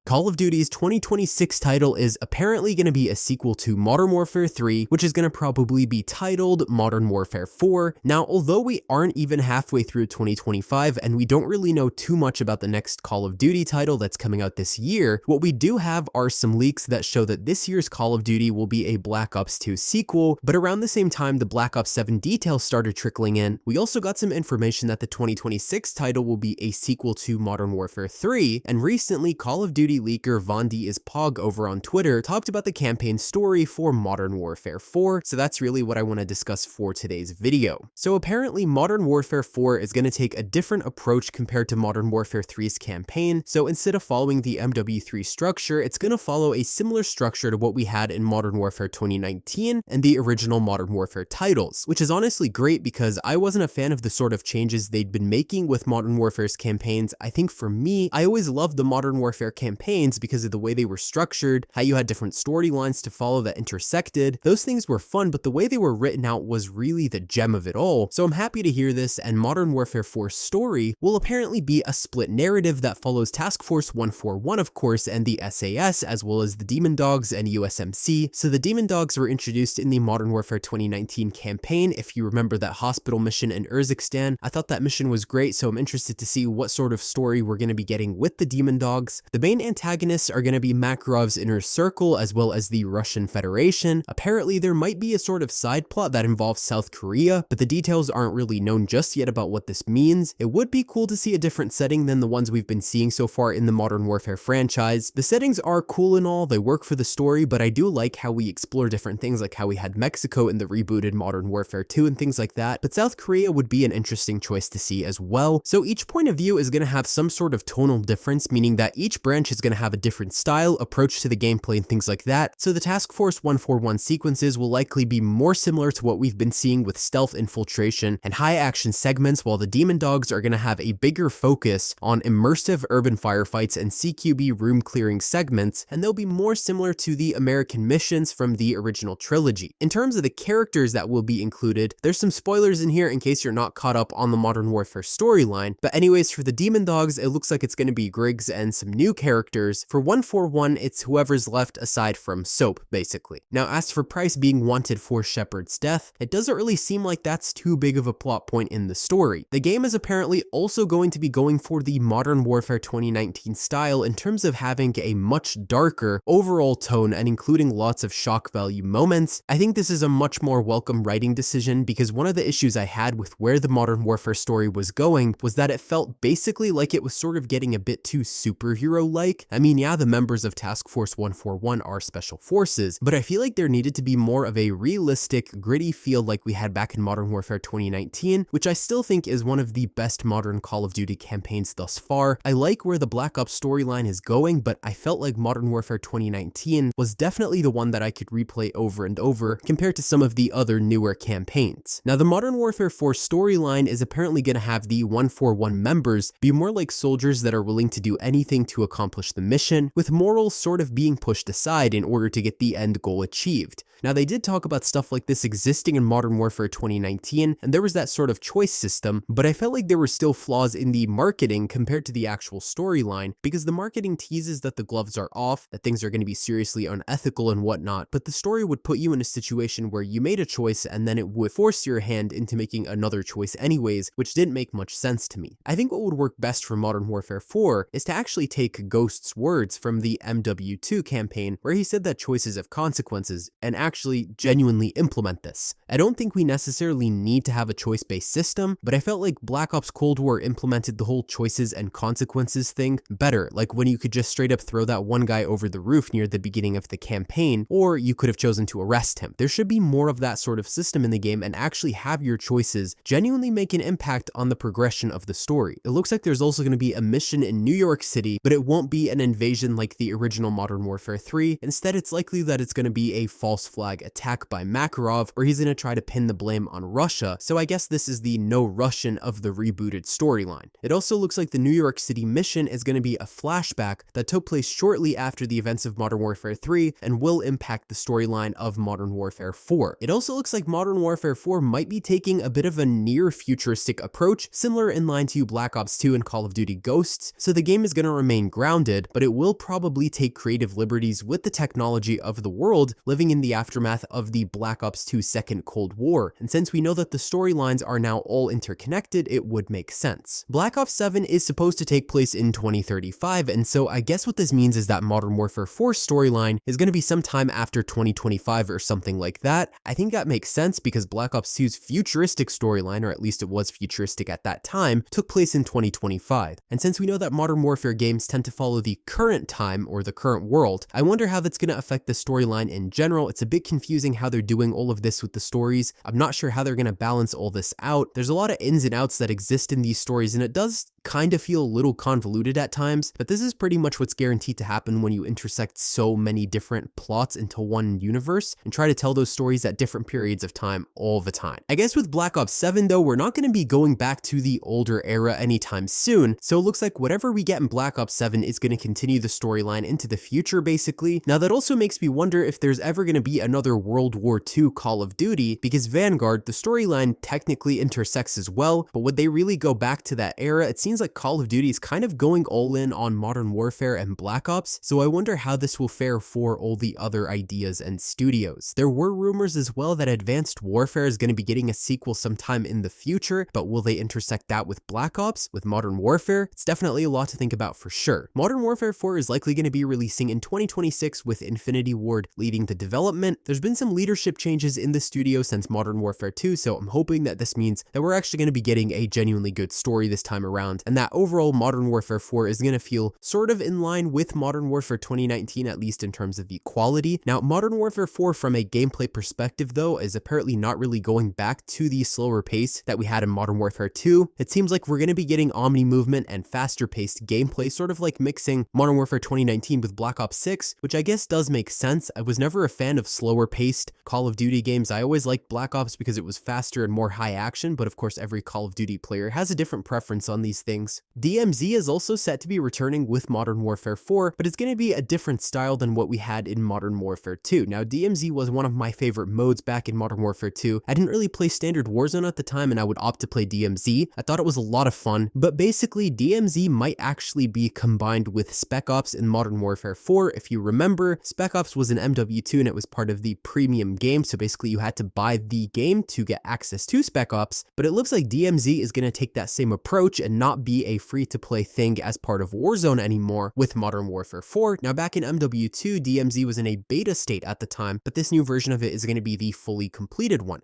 Call of Duty's 2026 title is apparently going to be a sequel to Modern Warfare 3, which is going to probably be titled Modern Warfare 4. Now, although we aren't even halfway through 2025 and we don't really know too much about the next Call of Duty title that's coming out this year, what we do have are some leaks that show that this year's Call of Duty will be a Black Ops 2 sequel, but around the same time the Black Ops 7 details started trickling in, we also got some information that the 2026 title will be a sequel to Modern Warfare 3, and recently Call of Duty leaker Vondi is Pog over on Twitter talked about the campaign story for Modern Warfare 4, so that's really what I want to discuss for today's video. So apparently Modern Warfare 4 is going to take a different approach compared to Modern Warfare 3's campaign, so instead of following the MW3 structure, it's going to follow a similar structure to what we had in Modern Warfare 2019 and the original Modern Warfare titles, which is honestly great because I wasn't a fan of the sort of changes they'd been making with Modern Warfare's campaigns. I think for me, I always loved the Modern Warfare campaigns because of the way they were structured, how you had different storylines to follow that intersected. Those things were fun, but the way they were written out was really the gem of it all. So I'm happy to hear this, and Modern Warfare 4's story will apparently be a split narrative that follows Task Force 141, of course, and the SAS, as well as the Demon Dogs and USMC. So the Demon Dogs were introduced in the Modern Warfare 2019 campaign. If you remember that hospital mission in Urzikstan, I thought that mission was great, so I'm interested to see what sort of story we're going to be getting with the Demon Dogs. The main antagonists are going to be Makarov's Inner Circle as well as the Russian Federation. Apparently there might be a sort of side plot that involves South Korea, but the details aren't really known just yet about what this means. It would be cool to see a different setting than the ones we've been seeing so far in the Modern Warfare franchise. The settings are cool and all, they work for the story, but I do like how we explore different things, like how we had Mexico in the rebooted Modern Warfare 2 and things like that, but South Korea would be an interesting choice to see as well. So each point of view is going to have some sort of tonal difference, meaning that each branch is going to have a different style, approach to the gameplay and things like that. So the Task Force 141 sequences will likely be more similar to what we've been seeing with stealth infiltration and high action segments, while the Demon Dogs are going to have a bigger focus on immersive urban firefights and CQB room clearing segments, and they'll be more similar to the American missions from the original trilogy. In terms of the characters that will be included, there's some spoilers in here in case you're not caught up on the Modern Warfare storyline, but anyways, for the Demon Dogs, it looks like it's going to be Griggs and some new characters. For 141, it's whoever's left aside from Soap, basically. Now, as for Price being wanted for Shepard's death, it doesn't really seem like that's too big of a plot point in the story. The game is apparently also going to be going for the Modern Warfare 2019 style in terms of having a much darker overall tone and including lots of shock value moments. I think this is a much more welcome writing decision because one of the issues I had with where the Modern Warfare story was going was that it felt basically like it was sort of getting a bit too superhero-like. I mean, yeah, the members of Task Force 141 are special forces, but I feel like there needed to be more of a realistic, gritty feel like we had back in Modern Warfare 2019, which I still think is one of the best modern Call of Duty campaigns thus far. I like where the Black Ops storyline is going, but I felt like Modern Warfare 2019 was definitely the one that I could replay over and over compared to some of the other newer campaigns. Now, the Modern Warfare 4 storyline is apparently going to have the 141 members be more like soldiers that are willing to do anything to accomplish the mission, with morals sort of being pushed aside in order to get the end goal achieved. Now, they did talk about stuff like this existing in Modern Warfare 2019, and there was that sort of choice system, but I felt like there were still flaws in the marketing compared to the actual storyline, because the marketing teases that the gloves are off, that things are going to be seriously unethical and whatnot, but the story would put you in a situation where you made a choice and then it would force your hand into making another choice anyways, which didn't make much sense to me. I think what would work best for Modern Warfare 4 is to actually take Ghost's words from the MW2 campaign, where he said that choices have consequences, and actually genuinely implement this. I don't think we necessarily need to have a choice-based system, but I felt like Black Ops Cold War implemented the whole choices and consequences thing better, like when you could just straight up throw that one guy over the roof near the beginning of the campaign, or you could have chosen to arrest him. There should be more of that sort of system in the game and actually have your choices genuinely make an impact on the progression of the story. It looks like there's also going to be a mission in New York City, but it won't be an invasion like the original Modern Warfare 3. Instead, it's likely that it's going to be a false flag attack by Makarov, or he's going to try to pin the blame on Russia, so I guess this is the no Russian of the rebooted storyline. It also looks like the New York City mission is going to be a flashback that took place shortly after the events of Modern Warfare 3 and will impact the storyline of Modern Warfare 4. It also looks like Modern Warfare 4 might be taking a bit of a near futuristic approach, similar in line to Black Ops 2 and Call of Duty Ghosts, so the game is going to remain grounded, but it will probably take creative liberties with the technology of the world living in the aftermath of the Black Ops 2 Second Cold War, and since we know that the storylines are now all interconnected, it would make sense. Black Ops 7 is supposed to take place in 2035, and so I guess what this means is that Modern Warfare 4 storyline is going to be sometime after 2025 or something like that. I think that makes sense because Black Ops 2's futuristic storyline, or at least it was futuristic at that time, took place in 2025. And since we know that Modern Warfare games tend to follow the current time or the current world, I wonder how that's going to affect the storyline in general. It's a bit confusing how they're doing all of this with the stories. I'm not sure how they're going to balance all this out. There's a lot of ins and outs that exist in these stories, and it does kind of feel a little convoluted at times, but this is pretty much what's guaranteed to happen when you intersect so many different plots into one universe and try to tell those stories at different periods of time all the time. I guess with Black Ops 7 though, we're not going to be going back to the older era anytime soon, so it looks like whatever we get in Black Ops 7 is going to continue the storyline into the future basically. Now that also makes me wonder if there's ever going to be another World War II Call of Duty, because Vanguard, the storyline technically intersects as well, but would they really go back to that era? It seems like Call of Duty is kind of going all in on Modern Warfare and Black Ops, so I wonder how this will fare for all the other ideas and studios. There were rumors as well that Advanced Warfare is going to be getting a sequel sometime in the future, but will they intersect that with Black Ops, with Modern Warfare? It's definitely a lot to think about for sure. Modern Warfare 4 is likely going to be releasing in 2026 with Infinity Ward leading the development. There's been some leadership changes in the studio since Modern Warfare 2, so I'm hoping that this means that we're actually going to be getting a genuinely good story this time around, and that overall Modern Warfare 4 is going to feel sort of in line with Modern Warfare 2019, at least in terms of the quality. Now, Modern Warfare 4 from a gameplay perspective though is apparently not really going back to the slower pace that we had in Modern Warfare 2. It seems like we're going to be getting omni movement and faster paced gameplay, sort of like mixing Modern Warfare 2019 with Black Ops 6, which I guess does make sense. I was never a fan of slower paced Call of Duty games. I always liked Black Ops because it was faster and more high action, but of course every Call of Duty player has a different preference on these things. DMZ is also set to be returning with Modern Warfare 4, but it's going to be a different style than what we had in Modern Warfare 2. Now, DMZ was one of my favorite modes back in Modern Warfare 2. I didn't really play Standard Warzone at the time, and I would opt to play DMZ. I thought it was a lot of fun, but basically DMZ might actually be combined with Spec Ops in Modern Warfare 4. If you remember, Spec Ops was an MW2 and it was part of the premium game, so basically you had to buy the game to get access to Spec Ops, but it looks like DMZ is going to take that same approach and not be a free-to-play thing as part of Warzone anymore with Modern Warfare 4. Now, back in MW2, DMZ was in a beta state at the time, but this new version of it is going to be the fully completed one.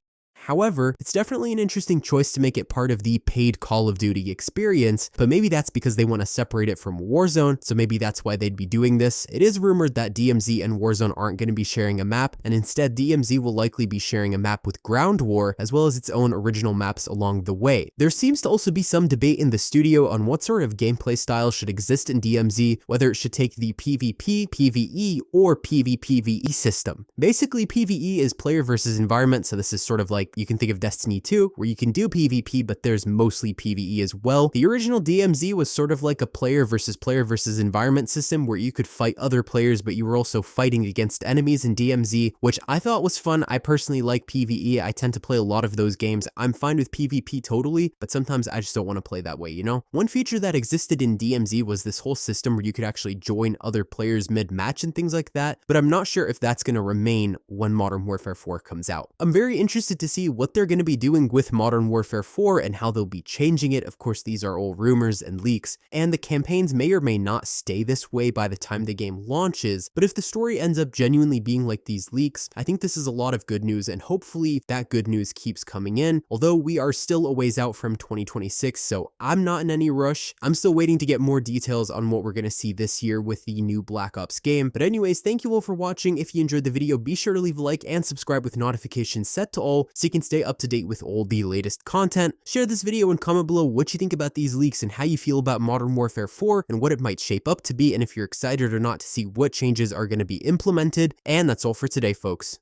However, it's definitely an interesting choice to make it part of the paid Call of Duty experience, but maybe that's because they want to separate it from Warzone, so maybe that's why they'd be doing this. It is rumored that DMZ and Warzone aren't going to be sharing a map, and instead DMZ will likely be sharing a map with Ground War, as well as its own original maps along the way. There seems to also be some debate in the studio on what sort of gameplay style should exist in DMZ, whether it should take the PvP, PvE, or PvPvE system. Basically, PvE is player versus environment, so this is sort of like, you can think of Destiny 2, where you can do PvP, but there's mostly PvE as well. The original DMZ was sort of like a player versus environment system where you could fight other players, but you were also fighting against enemies in DMZ, which I thought was fun. I personally like PvE. I tend to play a lot of those games. I'm fine with PvP totally, but sometimes I just don't want to play that way, you know? One feature that existed in DMZ was this whole system where you could actually join other players mid-match and things like that, but I'm not sure if that's going to remain when Modern Warfare 4 comes out. I'm very interested to see what they're going to be doing with Modern Warfare 4 and how they'll be changing it. Of course, these are all rumors and leaks, and the campaigns may or may not stay this way by the time the game launches, but if the story ends up genuinely being like these leaks, I think this is a lot of good news, and hopefully that good news keeps coming in, although we are still a ways out from 2026, so I'm not in any rush. I'm still waiting to get more details on what we're going to see this year with the new Black Ops game. But anyways, thank you all for watching. If you enjoyed the video, be sure to leave a like and subscribe with notifications set to all so you can stay up to date with all the latest content. Share this video and comment below what you think about these leaks and how you feel about Modern Warfare 4 and what it might shape up to be, and if you're excited or not to see what changes are going to be implemented. And that's all for today, folks.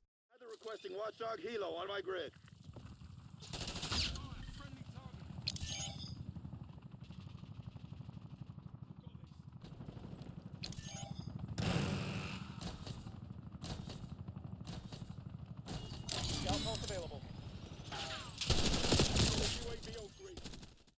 Watchdog Helo on my grid.